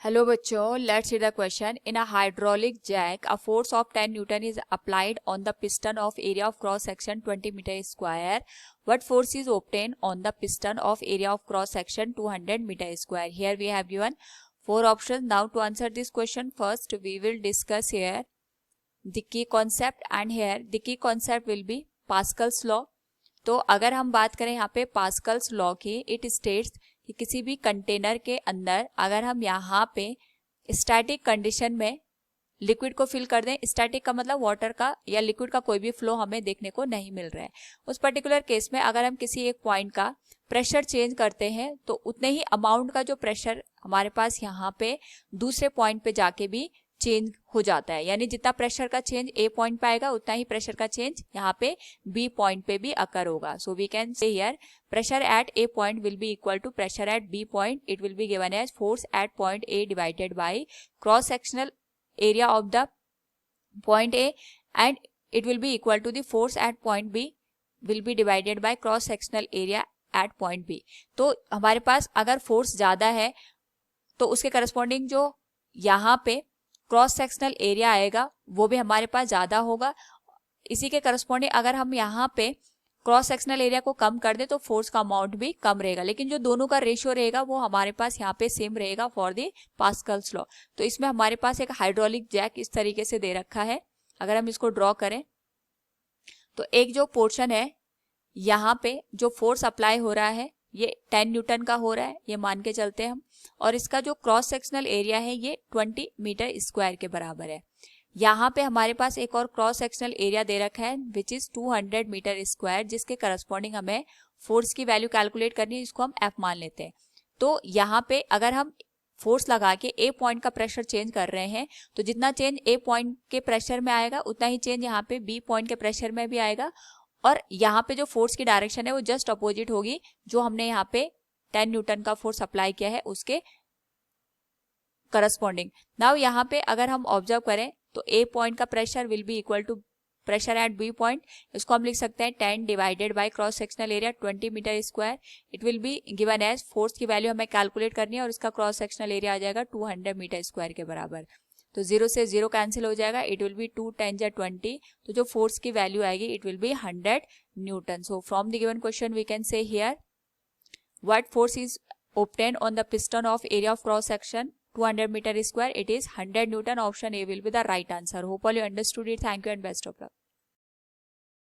Hello बच्चों, let's see the question. In a hydraulic jack, a force of 10 Newton is applied on the piston of area of cross section 20 meter square. What force is obtained on the piston of area of cross section 200 meter square? Here we have given four options. Now to answer this question, first we will discuss here the key concept, and here the key concept will be Pascal's law. तो अगर हम बात करें यहाँ पे Pascal's law की, it states कि किसी भी कंटेनर के अंदर अगर हम यहाँ पे स्टैटिक कंडीशन में लिक्विड को फिल कर दें, स्टैटिक का मतलब वाटर का या लिक्विड का कोई भी फ्लो हमें देखने को नहीं मिल रहा है, उस पर्टिकुलर केस में अगर हम किसी एक पॉइंट का प्रेशर चेंज करते हैं तो उतने ही अमाउंट का जो प्रेशर हमारे पास यहाँ पे दूसरे पॉइंट पे जाके भी चेंज हो जाता है। यानी जितना प्रेशर का चेंज ए पॉइंट पे आएगा उतना ही प्रेशर का चेंज यहाँ पे बी पॉइंट पे भी अकर होगा। So we can say here pressure at A point will be equal to pressure at B point. It will be given as force at point A divided by cross sectional area of the point A, and it will be equal to the force at point B will be divided by cross sectional area at point B. तो हमारे पास अगर force ज़्यादा है तो उसके corresponding जो यहाँ पे क्रॉस सेक्शनल एरिया आएगा वो भी हमारे पास ज़्यादा होगा। इसी के करस्पॉन्डिंग अगर हम यहाँ पे क्रॉस सेक्शनल एरिया को कम कर दे तो फोर्स का अमाउंट भी कम रहेगा, लेकिन जो दोनों का रेशियो रहेगा वो हमारे पास यहाँ पे सेम रहेगा फॉर द पास्कल्स लॉ. तो इसमें हमारे पास एक हाइड्रोलिक जैक इस तरीके से दे रखा है. अगर हम इसको ड्रॉ करें तो एक जो पोर्शन है यहाँ पे जो फोर्स अप्लाई हो रहा है ये 10 न्यूटन का हो रहा है, ये मान के चलते हैं हम, और इसका जो क्रॉस सेक्शनल एरिया है ये 20 मीटर स्क्वायर के बराबर है. यहाँ पे हमारे पास एक और क्रॉस सेक्शनल एरिया दे रखा है विच इज 200 मीटर स्क्वायर, जिसके करस्पॉन्डिंग हमें फोर्स की वैल्यू कैलकुलेट करनी है, जिसको हम एफ मान लेते हैं. तो यहाँ पे अगर हम फोर्स लगा के ए पॉइंट का प्रेशर चेंज कर रहे हैं तो जितना चेंज ए पॉइंट के प्रेशर में आएगा उतना ही चेंज यहाँ पे बी पॉइंट के प्रेशर में भी आएगा, और यहाँ पे जो फोर्स की डायरेक्शन है वो जस्ट अपोजिट होगी जो हमने यहाँ पे 10 न्यूटन का फोर्स अप्लाई किया है उसके करस्पॉन्डिंग. नाउ यहाँ पे अगर हम ऑब्जर्व करें तो ए पॉइंट का pressure will be equal to pressure at B point. इसको हम लिख सकते हैं 10 divided by cross sectional area 20 metre square. It will be given as force की वैल्यू हमें कैलकुलेट करनी है और इसका क्रॉस सेक्शनल एरिया आ जाएगा 200 मीटर स्क्वायर के बराबर. तो 0 से 0 कैंसिल हो जाएगा. इट विल बी 2 10 या 20. तो जो फोर्स की वैल्यू आएगी it will be 100 newton. So from the given question we can say here what force is obtained on the piston of area of cross section 200 meter square, it is 100 Newton. Option A will be the right answer. Hope all you understood it. Thank you and best of luck.